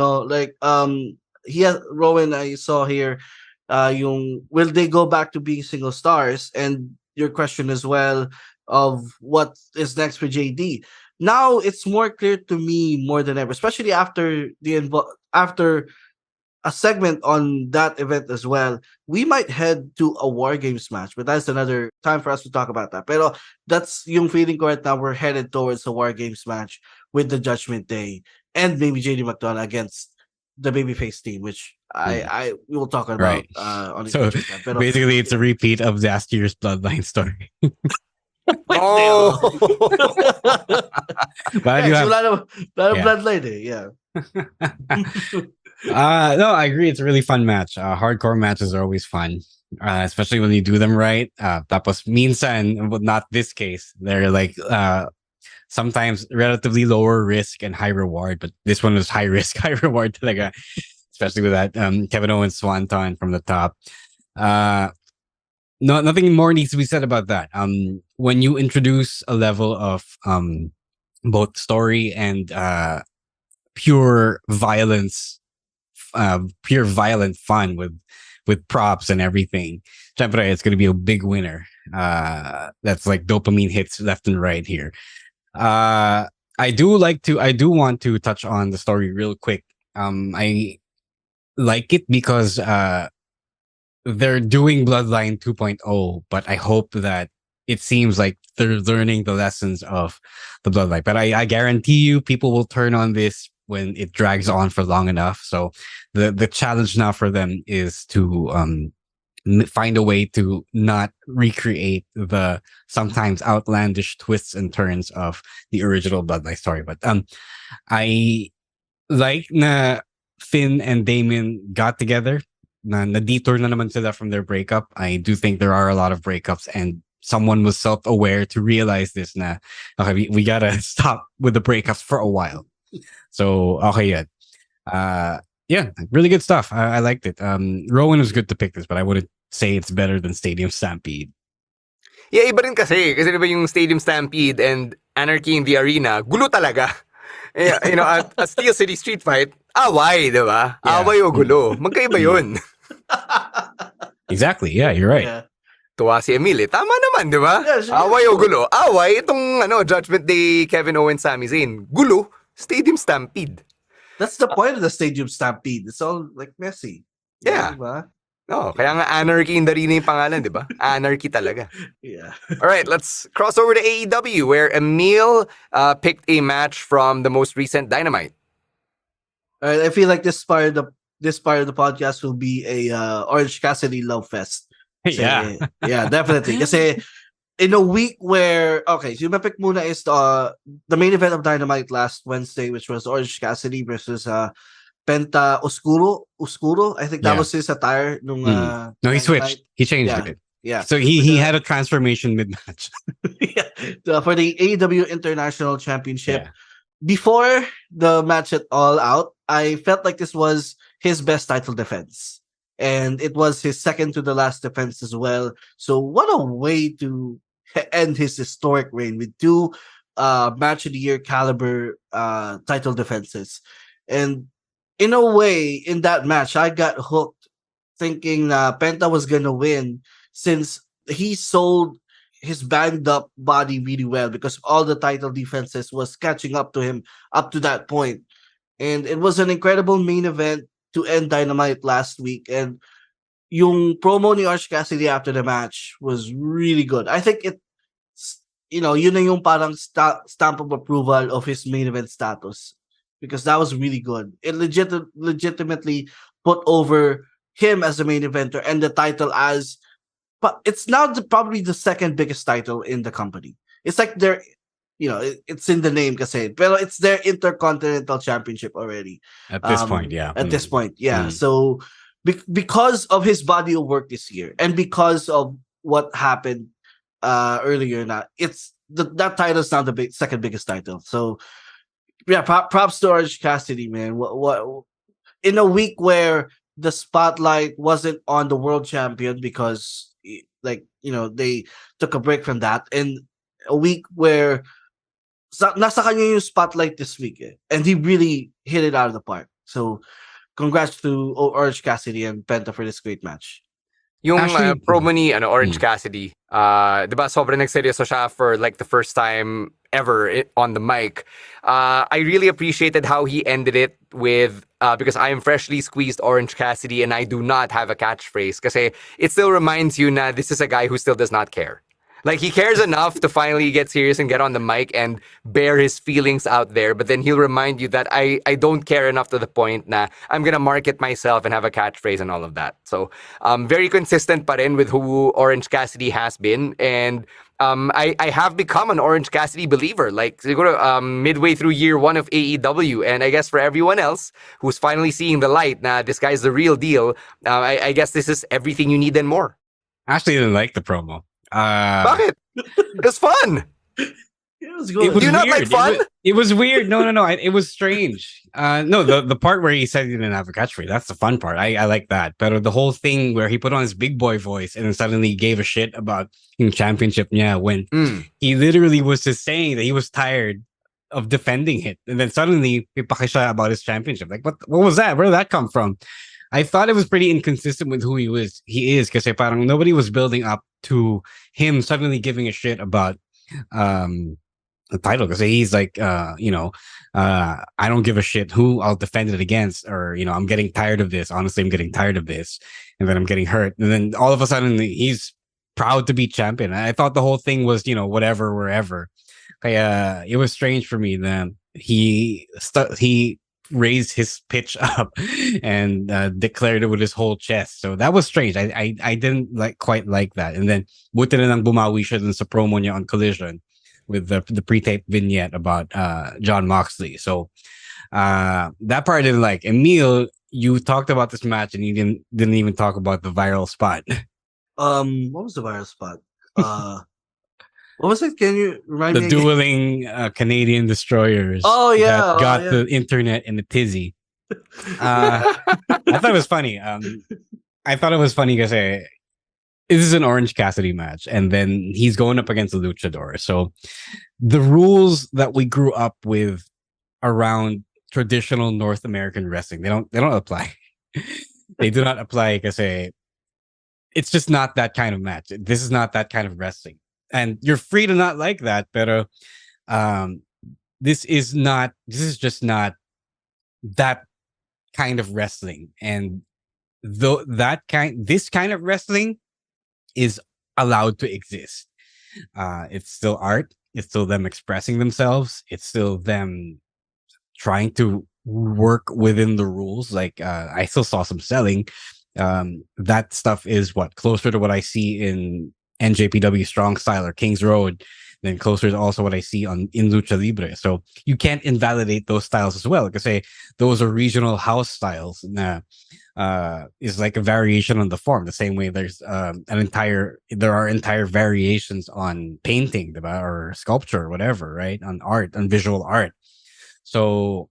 has Rowan, I saw here, will they go back to being single stars? And your question as well of what is next for JD. Now it's more clear to me more than ever, especially after a segment on that event as well. We might head to a War Games match, but that's another time for us to talk about that. Pero that's yung feeling ko right now. We're headed towards a War Games match with the Judgment Day and maybe JD McDonough against the babyface team, which we will talk about on the So Pero, basically, it's a repeat of last year's Bloodline story. Oh, But you have, Bloodline, yeah. No, I agree. It's a really fun match. Hardcore matches are always fun, especially when you do them right. Tapos minsan, but not this case. They're like sometimes relatively lower risk and high reward, but this one was high risk, high reward talaga, especially with that Kevin Owens swanton from the top. No, nothing more needs to be said about that. When you introduce a level of both story and pure violence, pure violent fun with props and everything, syempre, it's going to be a big winner. That's like dopamine hits left and right here. I do want to touch on the story real quick. I like it because they're doing Bloodline 2.0, but I hope that it seems like they're learning the lessons of the Bloodline. But I guarantee you, people will turn on this when it drags on for long enough. So the challenge now for them is to find a way to not recreate the sometimes outlandish twists and turns of the original Bloodline story. But I like na Finn and Damien got together. Na detour na naman sila from their breakup. I do think there are a lot of breakups, and someone was self-aware to realize this na, okay, we gotta stop with the breakups for a while. So okay, yeah, really good stuff. I liked it. Rowan was good to pick this, but I wouldn't say it's better than Stadium Stampede. Yeah, iba rin kasi. Kasi diba yung Stadium Stampede and Anarchy in the Arena, gulo talaga. You know, a Steel City Street Fight, away, diba? Yeah. Away o gulo. Magkaiba yun. Exactly. Yeah, you're right. Yeah. Tuwa si Emile. Tama naman, di ba? Yeah, sure. Away o gulo? Away, itong Judgment Day, Kevin Owens, Sami Zayn. Gulo, Stadium Stampede. That's the point of the Stadium Stampede. It's all like messy. Yeah. Diba? No, kaya nga Anarchy in the Arena yung pangalan, di ba? Anarchy talaga. Yeah. All right, let's cross over to AEW, where Emile picked a match from the most recent Dynamite. I feel like this part of the podcast will be a Orange Cassidy love fest. Yeah. Yeah, definitely. Kasi in a week where so yung mapick muna is the main event of Dynamite last Wednesday, which was Orange Cassidy versus Penta Oscuro. I think that was his attire. Nung, No, he switched. He changed it. Yeah. So he had a transformation mid-match. For the AEW International Championship. Yeah. Before the match at All Out, I felt like this was his best title defense. And it was his second to the last defense as well. So what a way to end his historic reign with two match of the year caliber title defenses. And in a way, in that match, I got hooked thinking Penta was gonna win since he sold his banged up body really well because all the title defenses was catching up to him up to that point. And it was an incredible main event to end Dynamite last week. And yung promo ni Orange Cassidy after the match was really good. I think yun na yung parang stamp of approval of his main event status because that was really good. It legitimately put over him as the main eventer and the title as, but it's now probably the second biggest title in the company. It's like they're, it's in the name kasi, pero it's their Intercontinental Championship already. At this point, yeah. At this point, yeah. So because of his body of work this year and because of what happened earlier, it's that title is now the second biggest title. So yeah, props to Orange Cassidy, man. What in a week where the spotlight wasn't on the world champion because they took a break from that, and a week where nasa kanya yung spotlight this week, and he really hit it out of the park. So congrats to Orange Cassidy and Penta for this great match. Yung promo ni Orange Cassidy, diba sobrang nagseryoso siya for like the first time ever on the mic. I really appreciated how he ended it with because I am freshly squeezed Orange Cassidy and I do not have a catchphrase kasi it still reminds you na this is a guy who still does not care. Like, he cares enough to finally get serious and get on the mic and bear his feelings out there. But then he'll remind you that I don't care enough to the point na I'm going to market myself and have a catchphrase and all of that. So, very consistent pa rin with who Orange Cassidy has been. And I have become an Orange Cassidy believer. Like, siguro, midway through year one of AEW. And I guess for everyone else who's finally seeing the light na this guy's the real deal, I guess this is everything you need and more. I actually didn't like the promo. Bakit? It was fun. It was good. Do you not like fun? It was weird. No. It was strange. No, the part where he said he didn't have a catchphrase, that's the fun part. I like that. But the whole thing where he put on his big boy voice and then suddenly gave a shit about yung championship niya when he literally was just saying that he was tired of defending it. And then suddenly, pipaki siya about his championship. Like, what was that? Where did that come from? I thought it was pretty inconsistent with who he is because parang nobody was building up to him suddenly giving a shit about the title because he's like I don't give a shit who I'll defend it against, or I'm getting tired of this. Honestly, I'm getting tired of this, and then I'm getting hurt, and then all of a sudden he's proud to be champion. I thought the whole thing was whatever, wherever. It was strange for me that he raised his pitch up and declared it with his whole chest. So that was strange. I didn't quite like that. And then buti na lang bumawi siya dun sa promo niya on Collision with the pre-taped vignette about John Moxley. So that part I didn't like. Emile, you talked about this match and you didn't even talk about the viral spot. What was the viral spot? What was it? Can you remind The me again? dueling Canadian destroyers. Oh, yeah. That got yeah. the internet in a tizzy. I thought it was funny. I thought it was funny because this is an Orange Cassidy match, and then he's going up against a luchador. So the rules that we grew up with around traditional North American wrestling, they don't apply. They do not apply because it's just not that kind of match. This is not that kind of wrestling, and you're free to not like that. But this is just not that kind of wrestling. And though this kind of wrestling is allowed to exist. It's still art. It's still them expressing themselves. It's still them trying to work within the rules. Like I still saw some selling. That stuff is closer to what I see in NJPW Strong Style or King's Road, then closer to also what I see in Lucha Libre. So you can't invalidate those styles as well. Like I say, those are regional house styles. Is like a variation on the form. The same way there are entire variations on painting, diba? Or sculpture, or whatever, right? On art, on visual art. So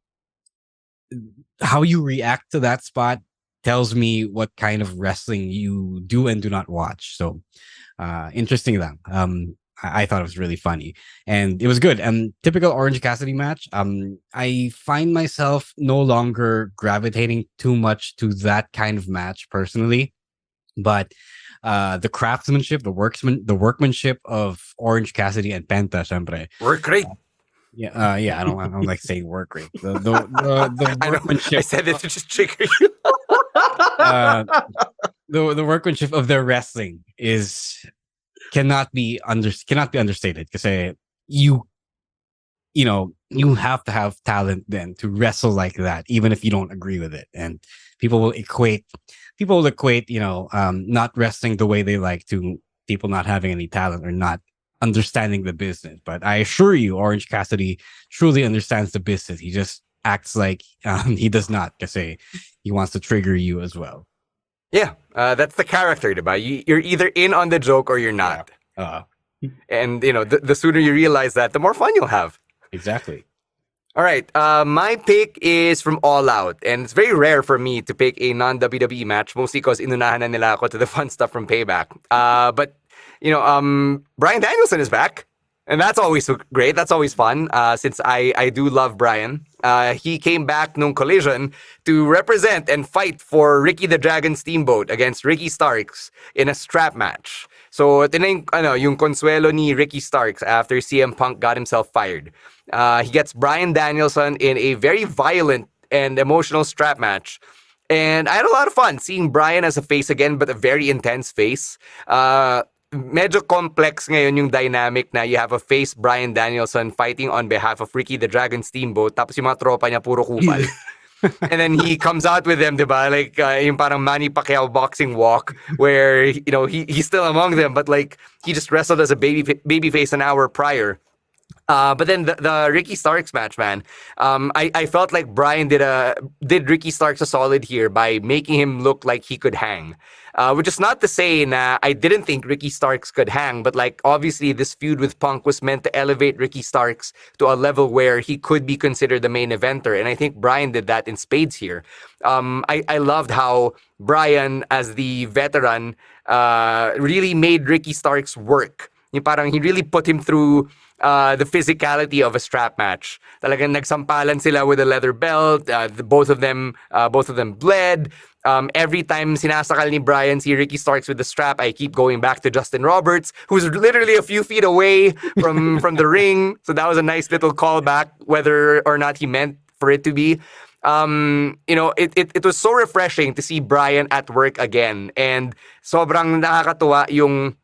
how you react to that spot tells me what kind of wrestling you do and do not watch. So interesting that. I thought it was really funny and it was good. Typical Orange Cassidy match. I find myself no longer gravitating too much to that kind of match personally, but the craftsmanship, the workmanship of Orange Cassidy and Penta, syempre. Work rate. Yeah. I don't like saying work rate. The workmanship. I said it to just trigger you. The workmanship of their wrestling cannot be understated because you have to have talent then to wrestle like that, even if you don't agree with it. And people will equate not wrestling the way they like to people not having any talent or not understanding the business. But I assure you, Orange Cassidy truly understands the business. He just acts like he does not, because he wants to trigger you as well. Yeah, that's the character, diba? You're either in on the joke or you're not. Yeah. And the sooner you realize that, the more fun you'll have. Exactly. All right, my pick is from All Out, and it's very rare for me to pick a non-WWE match, mostly because inunahan na nila ako to the fun stuff from Payback. But Bryan Danielson is back. And that's always great. That's always fun, since I do love Bryan. He came back nung Collision to represent and fight for Ricky the Dragon Steamboat against Ricky Starks in a strap match. So, ito na yung consuelo ni Ricky Starks after CM Punk got himself fired. He gets Bryan Danielson in a very violent and emotional strap match. And I had a lot of fun seeing Bryan as a face again, but a very intense face. Medyo complex ngayon yung dynamic na you have a face Bryan Danielson fighting on behalf of Ricky the Dragon Steamboat, tapos yung mga tropa niya puro kupal. And then he comes out with them, diba? Like yung parang Manny Pacquiao boxing walk where he's still among them, but like he just wrestled as a baby face an hour prior. But then the Ricky Starks match, man, I felt like Bryan did Ricky Starks a solid here by making him look like he could hang. Which is not to say na I didn't think Ricky Starks could hang, but like obviously this feud with Punk was meant to elevate Ricky Starks to a level where he could be considered the main eventer, and I think Bryan did that in spades here. I loved how Bryan, as the veteran, really made Ricky Starks work. He really put him through the physicality of a strap match. Talagang nagsampalan sila with a leather belt. Both of them bled. Every time sinasakal ni Bryan si Ricky Starks with the strap, I keep going back to Justin Roberts, who's literally a few feet away from the ring. So that was a nice little callback, whether or not he meant for it to be. It was so refreshing to see Bryan at work again, and sobrang nakakatuwa yung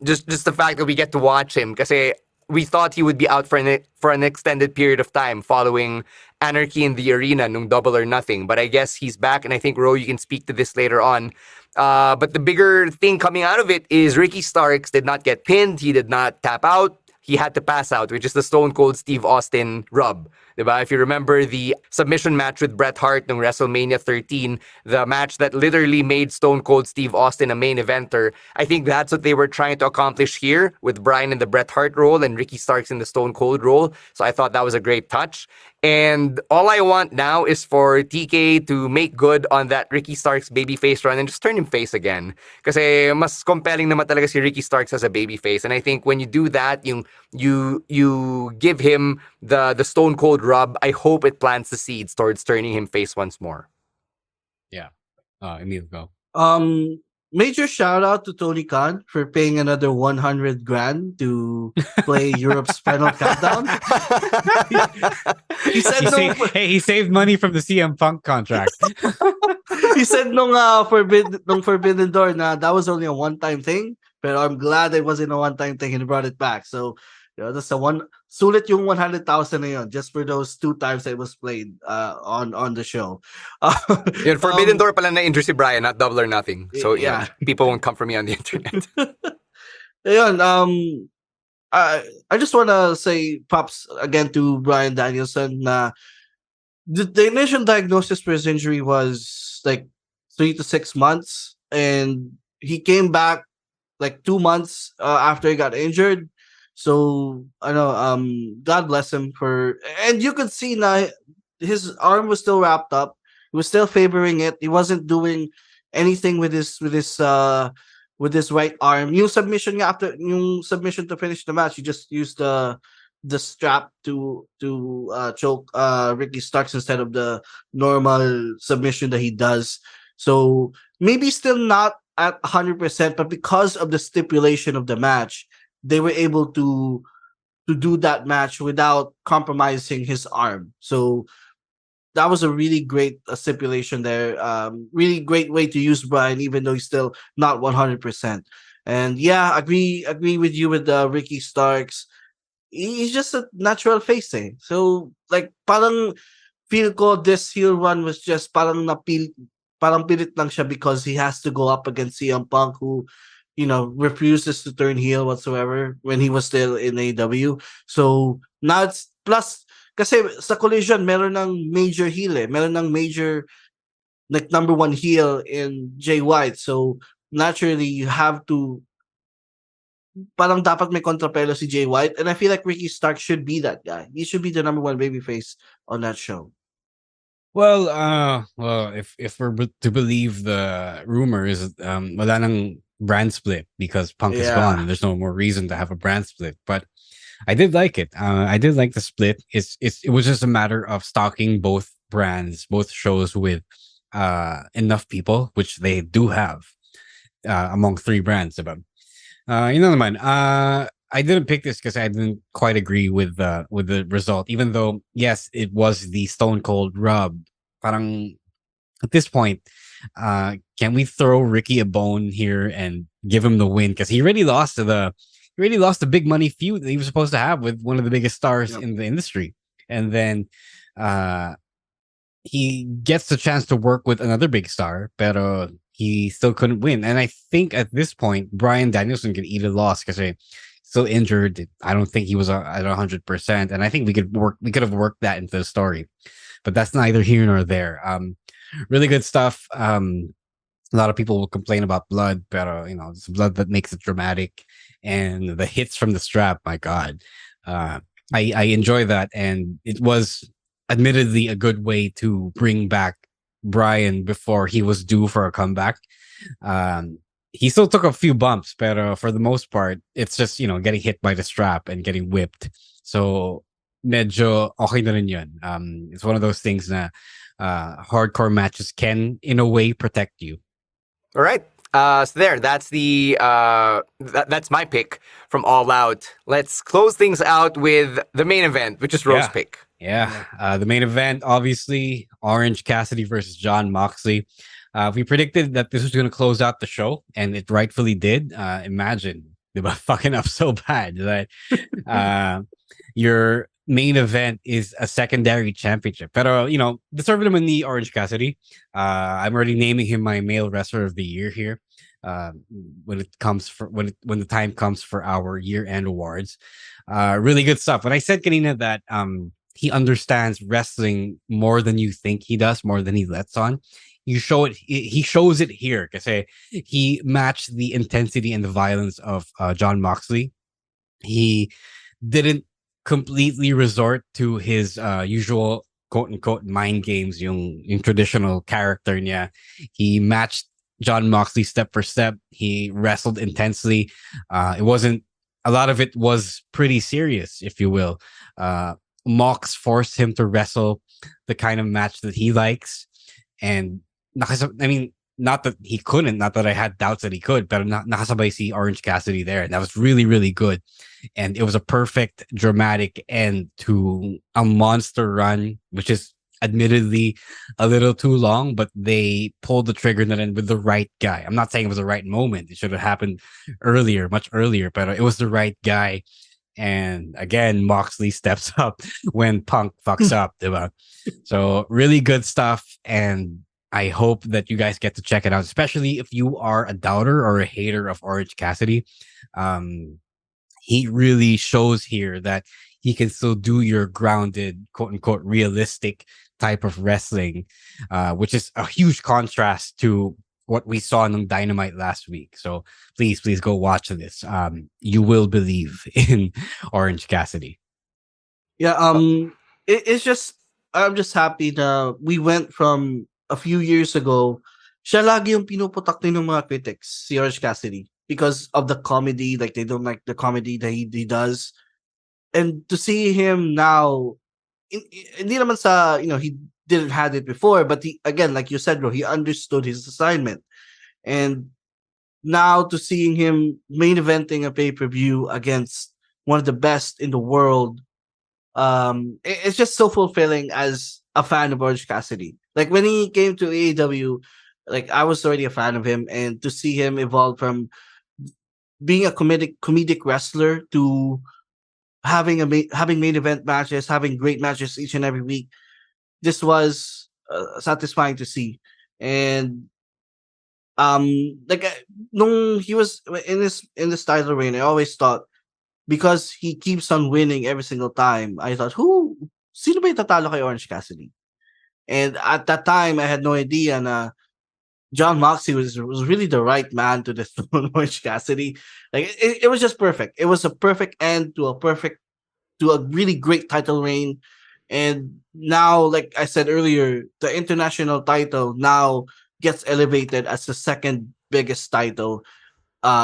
just the fact that we get to watch him, kasi we thought he would be out for an extended period of time following Anarchy in the Arena nung Double or Nothing, but I guess he's back, and I think Ro, you can speak to this later on. But the bigger thing coming out of it is Ricky Starks did not get pinned, he did not tap out, he had to pass out, which is the Stone Cold Steve Austin rub. Diba? If you remember the submission match with Bret Hart in WrestleMania 13, the match that literally made Stone Cold Steve Austin a main eventer, I think that's what they were trying to accomplish here with Bryan in the Bret Hart role and Ricky Starks in the Stone Cold role. So I thought that was a great touch. And all I want now is for TK to make good on that Ricky Starks babyface run and just turn him face again. Kasi mas compelling naman talaga si Ricky Starks as a babyface. And I think when you do that, you give him the Stone Cold rub. I hope it plants the seeds towards turning him face once more. Yeah. Emil, go. Major shout out to Tony Khan for paying another 100 grand to play Europe's final countdown. he said he saved money from the CM Punk contract. He said nung Forbidden Door na that was only a one-time thing, but I'm glad it wasn't a one-time thing and he brought it back. So that's the one sulit yung 100,000 na yun just for those 2 times that it was played on the show. Yun, Forbidden Door pala na-injure si Bryan, not Double or Nothing. So yeah, people won't come for me on the internet. Ayun, I just want to say props again to Bryan Danielson na the initial diagnosis for his injury was like 3 to 6 months, and he came back like 2 months after he got injured. So I know, God bless him for, and you could see now his arm was still wrapped up. He was still favoring it. He wasn't doing anything with his right arm. Yung submission to finish the match, he just used the strap to choke Ricky Starks instead of the normal submission that he does. So maybe still not at 100%, but because of the stipulation of the match, they were able to do that match without compromising his arm. So that was a really great stipulation there. Really great way to use Bryan, even though he's still not 100%. And yeah, agree with you with Ricky Starks. He's just a natural face, eh. So like parang feel ko this heel run was just parang pilit lang siya because he has to go up against CM Punk, who refuses to turn heel whatsoever when he was still in AEW. So now it's plus kasi sa Collision meron ng major heel, eh. Meron ng major like number 1 heel in Jay White. So naturally you have to parang dapat may kontrapelo si Jay White, and I feel like Ricky Stark should be that guy. He should be the number 1 babyface on that show. Well, if we're to believe the rumors, wala nang brand split because Punk is gone and there's no more reason to have a brand split. But I did like it. I did like the split. It was just a matter of stocking both brands, both shows with enough people, which they do have among 3 brands. Naman, I didn't pick this because I didn't quite agree with the result, even though yes, it was the Stone Cold rub. Parang at this point, can we throw Ricky a bone here and give him the win? Because he already lost the big money feud that he was supposed to have with one of the biggest stars in the industry, and then he gets the chance to work with another big star, pero he still couldn't win. And I think at this point, Bryan Danielson can eat a loss because he's still injured. I don't think he was at 100%, and I think we could have worked that into the story, but that's neither here nor there. Really good stuff. A lot of people will complain about blood, but it's blood that makes it dramatic, and the hits from the strap. My God, I enjoy that, and it was admittedly a good way to bring back Bryan before he was due for a comeback. He still took a few bumps, but for the most part, it's just getting hit by the strap and getting whipped. So medyo okay na rin yun. It's one of those things na hardcore matches can, in a way, protect you. All right. So that's that's my pick from All Out. Let's close things out with the main event, which is Ro's pick. Yeah. The main event, obviously, Orange Cassidy versus Jon Moxley. We predicted that this was going to close out the show, and it rightfully did. Imagine, diba, fucking up so bad that your main event is a secondary championship. Pero, deserve naman ni Orange Cassidy. I'm already naming him my male wrestler of the year here. When the time comes for our year-end awards. Really good stuff. When I said kanina that he understands wrestling more than you think he does, more than he lets on. You show it. He shows it here because he matched the intensity and the violence of John Moxley. He didn't completely resort to his usual quote unquote mind games, yung traditional character niya. He matched John Moxley step for step. He wrestled intensely. It wasn't a lot of it was pretty serious, if you will. Mox forced him to wrestle the kind of match that he likes, and I mean, not that he couldn't, not that I had doubts that he could, but nakasabay si Orange Cassidy there, and that was really, really good. And it was a perfect dramatic end to a monster run, which is admittedly a little too long, but they pulled the trigger then with the right guy. I'm not saying it was the right moment. It should have happened earlier, much earlier, but it was the right guy. And again, Moxley steps up when Punk fucks up. Diba? So really good stuff. And I hope that you guys get to check it out, especially if you are a doubter or a hater of Orange Cassidy. He really shows here that he can still do your grounded, quote unquote, realistic type of wrestling, which is a huge contrast to what we saw in Dynamite last week. So please go watch this. You will believe in Orange Cassidy. Yeah, it's just, I'm just happy that we went from a few years ago, siya lagi yung pinuputak din ng mga critics, si Orange Cassidy, because of the comedy. Like, they don't like the comedy that he does. And to see him now, hindi naman sa, he didn't have it before, but he, again, like you said, bro, he understood his assignment. And now to seeing him main eventing a pay-per-view against one of the best in the world, it's just so fulfilling as a fan of Orange Cassidy. Like, when he came to AEW, like, I was already a fan of him, and to see him evolve from being a comedic wrestler to having main event matches, having great matches each and every week, this was satisfying to see. And like, nung he was in this title reign, I always thought, because he keeps on winning every single time, I thought, sino ba itatalo kay Orange Cassidy? And at that time, I had no idea na John Moxley was really the right man to dethrone Orange Cassidy. Like, it was just perfect. It was a perfect end to a really great title reign. And now, like I said earlier, the international title now gets elevated as the second biggest title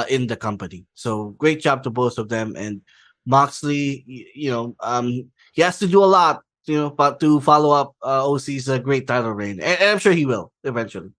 in the company. So great job to both of them. And Moxley, he has to do a lot, but to follow up OC's great title reign. And I'm sure he will eventually.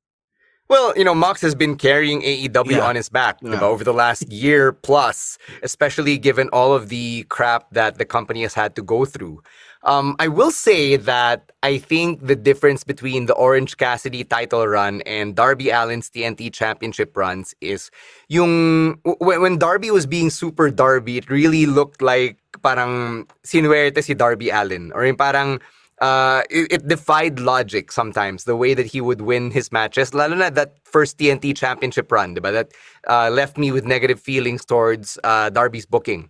Well, Mox has been carrying AEW on his back over the last year plus, especially given all of the crap that the company has had to go through. I will say that I think the difference between the Orange Cassidy title run and Darby Allin's TNT Championship runs is when Darby was being Super Darby, it really looked like parang sinuwerte si Darby Allin, or yung parang it defied logic sometimes, the way that he would win his matches, lalo na that first TNT Championship run, diba? That left me with negative feelings towards Darby's booking.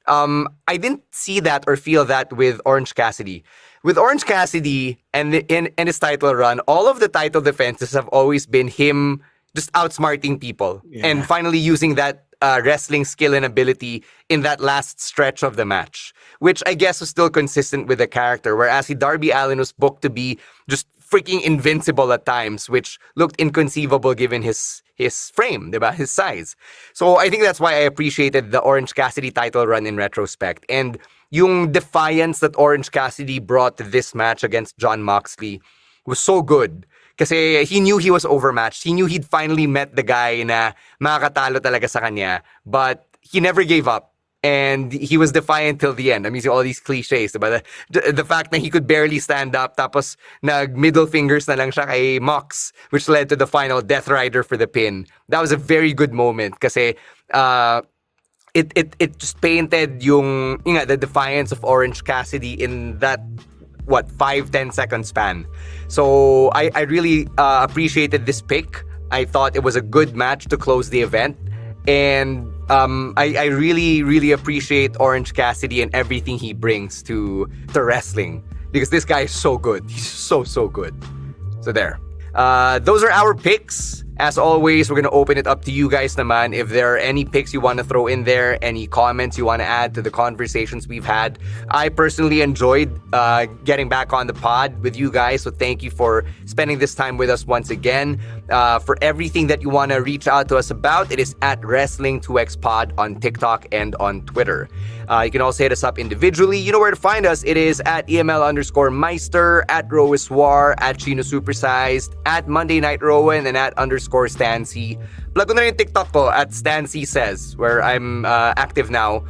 I didn't see that or feel that with Orange Cassidy. With Orange Cassidy and his title run, all of the title defenses have always been him just outsmarting people and finally using that wrestling skill and ability in that last stretch of the match, which I guess was still consistent with the character, whereas Darby Allin was booked to be just freaking invincible at times, which looked inconceivable given his frame, diba? His size. So I think that's why I appreciated the Orange Cassidy title run in retrospect. And yung defiance that Orange Cassidy brought to this match against John Moxley was so good. Kasi he knew he was overmatched. He knew he'd finally met the guy na makakatalo talaga sa kanya. But he never gave up. And he was defiant till the end. I'm using all these cliches. Diba? The fact that he could barely stand up, tapos nag-middle fingers na lang siya kay Mox, which led to the final Death Rider for the pin. That was a very good moment kasi it just painted the defiance of Orange Cassidy in that 5-10 second span. So I really appreciated this pick. I thought it was a good match to close the event. And I really, really appreciate Orange Cassidy and everything he brings to wrestling, because this guy is so good. He's so good. So there. Those are our picks. As always, we're going to open it up to you guys naman. If there are any picks you want to throw in there, any comments you want to add to the conversations we've had. I personally enjoyed getting back on the pod with you guys, so thank you for spending this time with us once again. For everything that you want to reach out to us about, it is at Wrestling2XPod on TikTok and on Twitter. You can also hit us up individually. You know where to find us. It is at EML_Meister, at Rowiswar, at Chino Supersized, at Monday Night Rowen, and at _Stancy. Plug ko na rin yung TikTok ko at Stancy Says, where I'm active now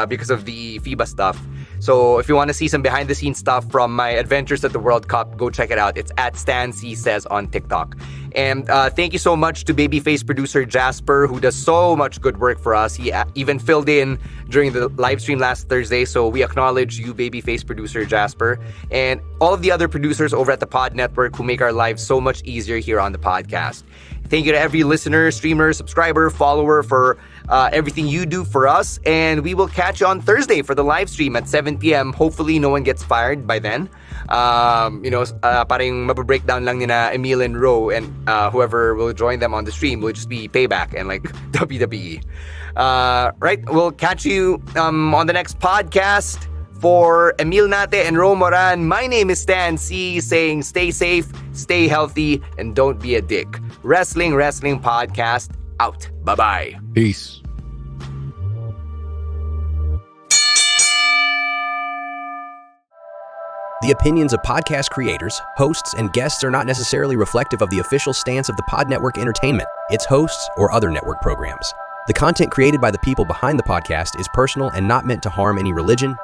because of the FIBA stuff. So if you want to see some behind the scenes stuff from my adventures at the World Cup, go check it out. It's at Stancy Says on TikTok. And thank you so much to Babyface producer Jasper, who does so much good work for us. He even filled in during the live stream last Thursday. So we acknowledge you, Babyface producer Jasper, and all of the other producers over at the Pod Network who make our lives so much easier here on the podcast. Thank you to every listener, streamer, subscriber, follower for everything you do for us. And we will catch you on Thursday for the live stream at 7 p.m. Hopefully, no one gets fired by then. Parang mababreakdown lang nina Emile and Ro, and whoever will join them on the stream will just be payback and like WWE. Right, we'll catch you on the next podcast. For Emile Nate and Ro Moran, my name is Stan C, saying stay safe, stay healthy, and don't be a dick. Wrestling Podcast out. Bye-bye. Peace. The opinions of podcast creators, hosts, and guests are not necessarily reflective of the official stance of the Pod Network Entertainment, its hosts, or other network programs. The content created by the people behind the podcast is personal and not meant to harm any religion,